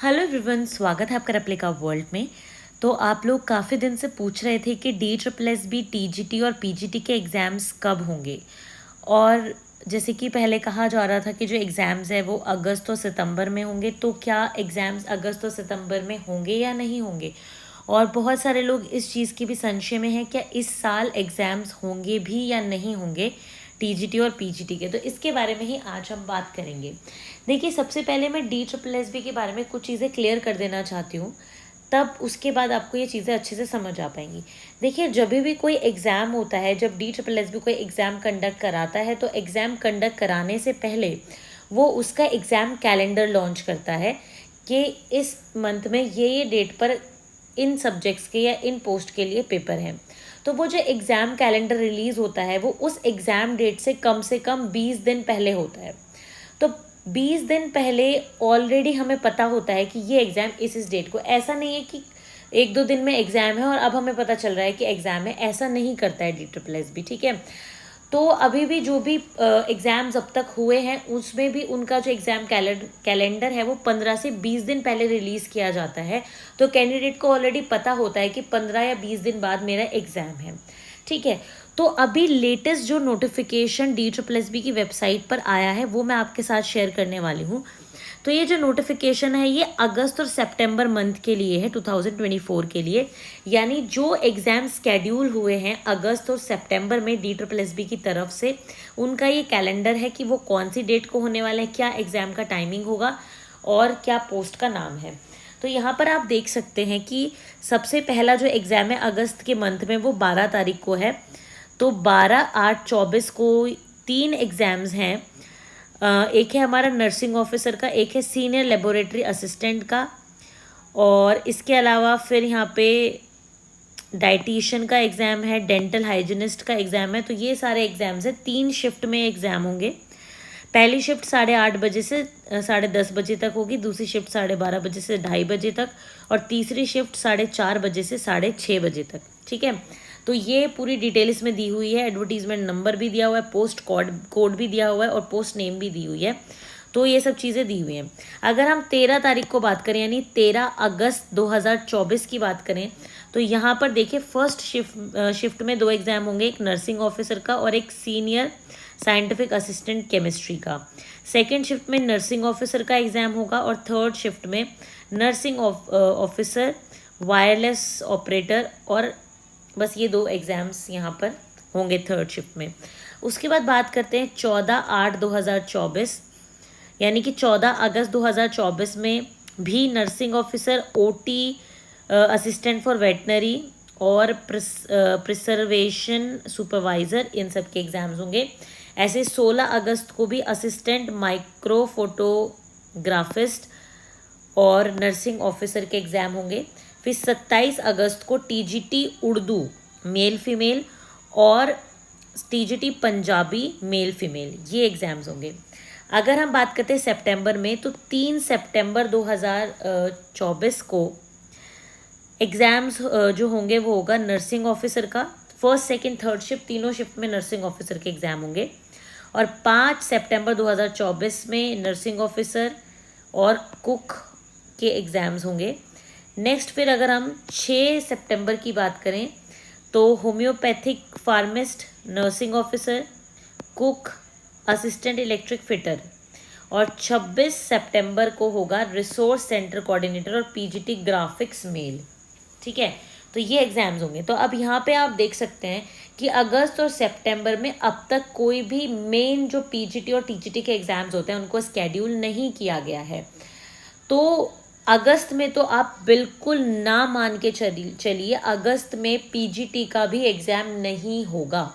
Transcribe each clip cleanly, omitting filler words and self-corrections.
Hello everyone, स्वागत है आपका रेप्लिका वर्ल्ड में। तो आप लोग काफ़ी दिन से पूछ रहे थे कि DSSB TGT और PGT के एग्ज़ाम्स कब होंगे। और जैसे कि पहले कहा जा रहा था कि जो एग्ज़ाम्स है वो अगस्त और सितंबर में होंगे, तो क्या एग्ज़ाम्स अगस्त और सितंबर में होंगे या नहीं होंगे। और बहुत सारे लोग इस चीज़ की भी संशय में हैं, क्या इस साल एग्ज़ाम्स होंगे भी या नहीं होंगे TGT और PGT के। तो इसके बारे में ही आज हम बात करेंगे। देखिए, सबसे पहले मैं DSSB के बारे में कुछ चीज़ें क्लियर कर देना चाहती हूँ, तब उसके बाद आपको ये चीज़ें अच्छे से समझ आ पाएंगी। देखिए, जब भी कोई एग्ज़ाम होता है, जब DSSB कोई एग्ज़ाम कंडक्ट कराता है, तो एग्ज़ाम कंडक्ट कराने से पहले वो उसका एग्ज़ाम कैलेंडर लॉन्च करता है कि इस मंथ में ये डेट पर इन सब्जेक्ट्स के या इन पोस्ट के लिए पेपर हैं। तो वो जो एग्ज़ाम कैलेंडर रिलीज़ होता है वो उस एग्ज़ाम डेट से कम 20 दिन पहले होता है। तो 20 दिन पहले ऑलरेडी हमें पता होता है कि ये एग्ज़ाम इस डेट को, ऐसा नहीं है कि एक दो दिन में एग्ज़ाम है और अब हमें पता चल रहा है कि एग्ज़ाम है, ऐसा नहीं करता है DSSB। ठीक है, तो अभी भी जो भी एग्ज़ाम्स अब तक हुए हैं उसमें भी उनका जो एग्ज़ाम कैलेंडर है वो 15 से 20 दिन पहले रिलीज़ किया जाता है। तो कैंडिडेट को ऑलरेडी पता होता है कि 15 या 20 दिन बाद मेरा एग्ज़ाम है। ठीक है, तो अभी लेटेस्ट जो नोटिफिकेशन DSSB की वेबसाइट पर आया है वो मैं आपके साथ शेयर करने वाली हूँ। तो ये जो नोटिफिकेशन है ये अगस्त और सितंबर मंथ के लिए है, 2024 के लिए। यानी जो एग्ज़ाम स्केड्यूल हुए हैं अगस्त और सितंबर में DSSB की तरफ से, उनका ये कैलेंडर है कि वो कौन सी डेट को होने वाला है, क्या एग्ज़ाम का टाइमिंग होगा और क्या पोस्ट का नाम है। तो यहाँ पर आप देख सकते हैं कि सबसे पहला जो एग्ज़ाम है अगस्त के मंथ में वो 12 तारीख को है। तो 12/8/24 को 3 एग्ज़ाम्स हैं। एक है हमारा नर्सिंग ऑफिसर का, एक है सीनियर लेबोरेटरी असिस्टेंट का, और इसके अलावा फिर यहाँ पे डाइटिशियन का एग्ज़ाम है, डेंटल हाइजीनिस्ट का एग्ज़ाम है। तो ये सारे एग्ज़ाम्स हैं, 3 शिफ्ट में एग्ज़ाम होंगे। पहली शिफ्ट 8:30 बजे से 10:30 बजे तक होगी, दूसरी शिफ्ट 12:30 बजे से 2:30 बजे तक, और तीसरी शिफ्ट 4:30 बजे से 6:30 बजे तक। ठीक है, तो ये पूरी डिटेल इसमें दी हुई है, एडवर्टीजमेंट नंबर भी दिया हुआ है, पोस्ट कोड भी दिया हुआ है और पोस्ट नेम भी दी हुई है। तो ये सब चीज़ें दी हुई हैं। अगर हम 13 तारीख को बात करें, यानी 13 अगस्त 2024 की बात करें, तो यहाँ पर देखिए फर्स्ट शिफ्ट में 2 एग्ज़ाम होंगे, एक नर्सिंग ऑफिसर का और एक सीनियर साइंटिफिक असिस्टेंट केमिस्ट्री का। सेकेंड शिफ्ट में नर्सिंग ऑफिसर का एग्ज़ाम होगा और थर्ड शिफ्ट में नर्सिंग ऑफिसर, वायरलेस ऑपरेटर, और बस ये 2 एग्ज़ाम्स यहाँ पर होंगे थर्ड शिफ्ट में। उसके बाद बात करते हैं 14/8/2024, यानी कि 14 अगस्त 2024 में भी nursing officer, OT assistant for veterinary और प्रिजर्वेशन सुपरवाइज़र, इन सब के एग्ज़ाम्स होंगे। ऐसे 16 अगस्त को भी असिस्टेंट माइक्रो फोटोग्राफिस्ट और नर्सिंग ऑफिसर के एग्ज़ाम होंगे। फिर 27 अगस्त को TGT उर्दू मेल फीमेल और TGT पंजाबी मेल फीमेल, ये एग्ज़ाम्स होंगे। अगर हम बात करते हैं सितंबर में, तो 3 सितंबर 2024 को एग्ज़ाम्स जो होंगे वो होगा नर्सिंग ऑफिसर का, फर्स्ट सेकंड थर्ड शिफ्ट तीनों शिफ्ट में नर्सिंग ऑफिसर के एग्ज़ाम होंगे। और 5 सितंबर 2024 में नर्सिंग ऑफिसर और कुक के एग्ज़ाम्स होंगे। नेक्स्ट फिर अगर हम 6 सितंबर की बात करें, तो homeopathic फार्मिस्ट, nursing officer, cook, assistant electric fitter, और 26 सितंबर को होगा रिसोर्स सेंटर कोऑर्डिनेटर और PGT ग्राफिक्स मेल। ठीक है, तो ये एग्ज़ाम्स होंगे। तो अब यहाँ पे आप देख सकते हैं कि अगस्त और सितंबर में अब तक कोई भी मेन जो PGT और TGT के एग्ज़ाम्स होते हैं उनको स्केड्यूल नहीं किया गया है। तो अगस्त में तो आप बिल्कुल ना मान के चलिए, अगस्त में PGT का भी एग्ज़ाम नहीं होगा।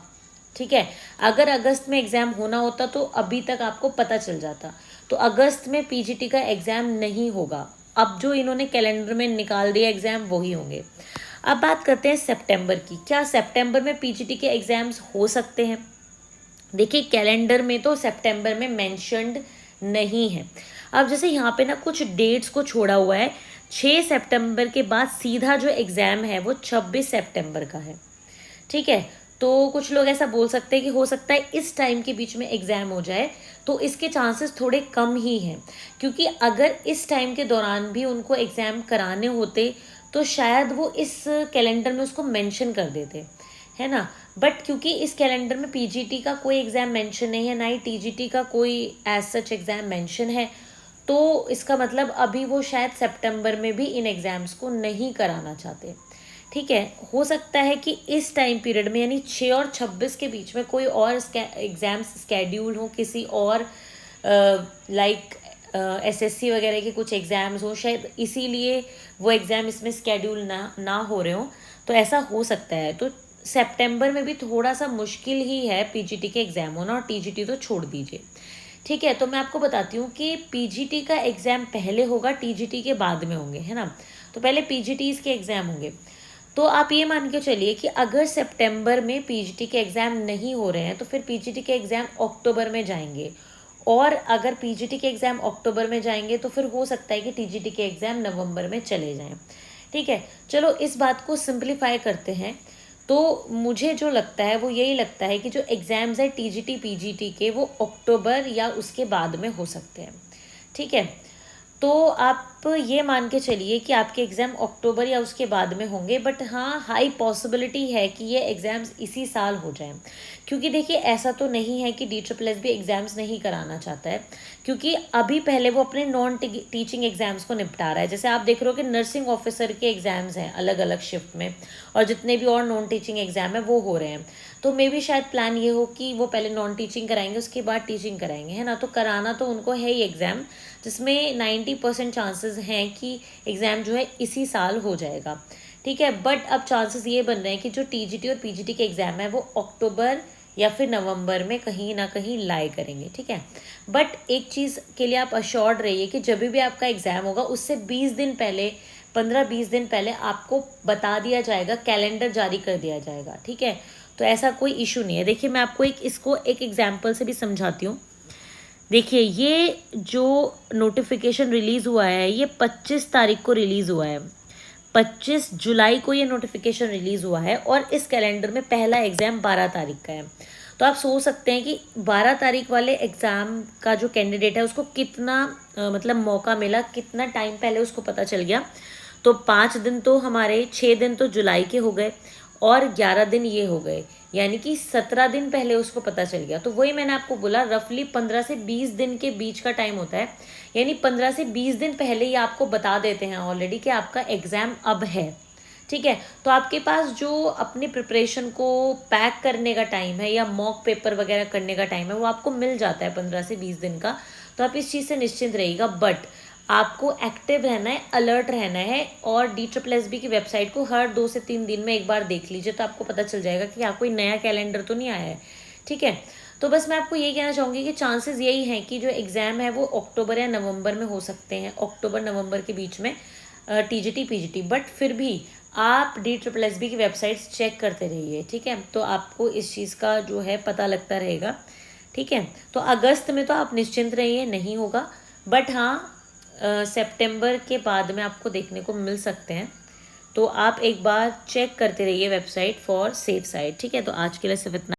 ठीक है, अगर अगस्त में एग्ज़ाम होना होता तो अभी तक आपको पता चल जाता। तो अगस्त में PGT का एग्ज़ाम नहीं होगा, अब जो इन्होंने कैलेंडर में निकाल दिया एग्ज़ाम वही होंगे। अब बात करते हैं सितंबर की, क्या सितंबर में PGT के एग्ज़ाम्स हो सकते हैं। देखिए, कैलेंडर में तो सितंबर में मेंशन्ड नहीं है। अब जैसे यहाँ पे ना कुछ डेट्स को छोड़ा हुआ है, 6 सितंबर के बाद सीधा जो एग्ज़ाम है वो 26 सितंबर का है। ठीक है, तो कुछ लोग ऐसा बोल सकते हैं कि हो सकता है इस टाइम के बीच में एग्ज़ाम हो जाए। तो इसके चांसेस थोड़े कम ही हैं, क्योंकि अगर इस टाइम के दौरान भी उनको एग्ज़ाम कराने होते तो शायद वो इस कैलेंडर में उसको मेंशन कर देते, है ना। बट क्योंकि इस कैलेंडर में पीजीटी का कोई एग्ज़ाम मेंशन नहीं है, ना ही टीजीटी का कोई एज सच एग्ज़ाम मेंशन है, तो इसका मतलब अभी वो शायद सितंबर में भी इन एग्ज़ाम्स को नहीं कराना चाहते। ठीक है, हो सकता है कि इस टाइम पीरियड में यानी 6 और 26 के बीच में कोई और एग्ज़ाम्स स्केड्यूल हो किसी और लाइक एसएससी वगैरह के कुछ एग्ज़ाम्स हो, शायद इसीलिए वो एग्ज़ाम इसमें स्केड्यूल ना हो रहे हों, तो ऐसा हो सकता है। तो सितंबर में भी थोड़ा सा मुश्किल ही है पीजीटी के एग्ज़ाम होना, और टीजीटी तो छोड़ दीजिए। ठीक है, तो मैं आपको बताती हूँ कि पीजीटी का एग्ज़ाम पहले होगा, टीजीटी के बाद में होंगे, है ना। तो पहले पीजीटीज़ के एग्ज़ाम होंगे। तो आप ये मान के चलिए कि अगर सितंबर में पीजीटी के एग्ज़ाम नहीं हो रहे हैं तो फिर पीजीटी के एग्ज़ाम अक्टूबर में जाएंगे, और अगर पीजीटी के एग्ज़ाम अक्टूबर में जाएंगे तो फिर हो सकता है कि टीजीटी के एग्ज़ाम नवंबर में चले जाएं। ठीक है, चलो इस बात को सिंप्लीफाई करते हैं। तो मुझे जो लगता है वो यही लगता है कि जो एग्ज़ाम्स है टीजीटी पीजीटी के वो अक्टूबर या उसके बाद में हो सकते हैं। ठीक है, तो आप ये मान के चलिए कि आपके एग्ज़ाम अक्टूबर या उसके बाद में होंगे, बट हाँ हाई पॉसिबिलिटी है कि ये एग्ज़ाम्स इसी साल हो जाएं, क्योंकि देखिए ऐसा तो नहीं है कि DSSS भी एग्ज़ाम्स नहीं कराना चाहता है, क्योंकि अभी पहले वो अपने नॉन टीचिंग एग्ज़ाम्स को निपटा रहा है। जैसे आप देख रहे हो कि नर्सिंग ऑफिसर के एग्ज़ाम्स हैं अलग अलग शिफ्ट में, और जितने भी और नॉन टीचिंग एग्ज़ाम है वो हो रहे हैं। तो मे भी शायद प्लान ये हो कि वो पहले नॉन टीचिंग कराएंगे उसके बाद टीचिंग कराएंगे, है ना। तो कराना तो उनको है ही एग्ज़ाम, जिसमें 90% चांसेस हैं कि एग्ज़ाम जो है इसी साल हो जाएगा। ठीक है, बट अब चांसेस ये बन रहे हैं कि जो टीजीटी और पीजीटी के एग्ज़ाम है वो अक्टूबर या फिर नवंबर में कहीं ना कहीं लाई करेंगे। ठीक है, बट एक चीज़ के लिए आप अश्योर्ड रहिए कि जब भी आपका एग्ज़ाम होगा उससे 20 दिन पहले, 15-20 दिन पहले आपको बता दिया जाएगा, कैलेंडर जारी कर दिया जाएगा। ठीक है, तो ऐसा कोई इशू नहीं है। देखिए मैं आपको इसको एक एग्जाम्पल से भी समझाती हूँ। देखिए ये जो नोटिफिकेशन रिलीज़ हुआ है ये 25 तारीख को रिलीज़ हुआ है, 25 जुलाई को ये नोटिफिकेशन रिलीज़ हुआ है, और इस कैलेंडर में पहला एग्ज़ाम 12 तारीख का है। तो आप सोच सकते हैं कि 12 तारीख वाले एग्ज़ाम का जो कैंडिडेट है उसको कितना मतलब मौका मिला, कितना टाइम पहले उसको पता चल गया। तो 5 दिन तो हमारे, 6 दिन तो जुलाई के हो गए और 11 दिन ये हो गए, यानी कि 17 दिन पहले उसको पता चल गया। तो वही मैंने आपको बोला, रफली 15 से 20 दिन के बीच का टाइम होता है, यानी 15 से 20 दिन पहले ही आपको बता देते हैं ऑलरेडी कि आपका एग्ज़ाम अब है। ठीक है, तो आपके पास जो अपनी प्रिपरेशन को पैक करने का टाइम है या मॉक पेपर वगैरह करने का टाइम है वो आपको मिल जाता है 15 से 20 दिन का। तो आप इस चीज़ से निश्चिंत रहिएगा, बट आपको एक्टिव रहना है, अलर्ट रहना है, और DSSB की वेबसाइट को हर 2 से 3 दिन में एक बार देख लीजिए, तो आपको पता चल जाएगा कि कोई नया कैलेंडर तो नहीं आया है। ठीक है, तो बस मैं आपको ये कहना चाहूँगी कि चांसेस यही हैं कि जो एग्ज़ाम है वो अक्टूबर या नवंबर में हो सकते हैं, अक्टूबर नवंबर के बीच में टीजीटी पीजीटी। बट फिर भी आप DSSB की वेबसाइट्स चेक करते रहिए। ठीक है, तो आपको इस चीज़ का जो है पता लगता रहेगा। ठीक है, तो अगस्त में तो आप निश्चिंत रहिए, नहीं होगा, बट हाँ सितंबर के बाद में आपको देखने को मिल सकते हैं। तो आप एक बार चेक करते रहिए वेबसाइट फॉर सेफ साइड। ठीक है, तो आज के लिए सिर्फ इतना।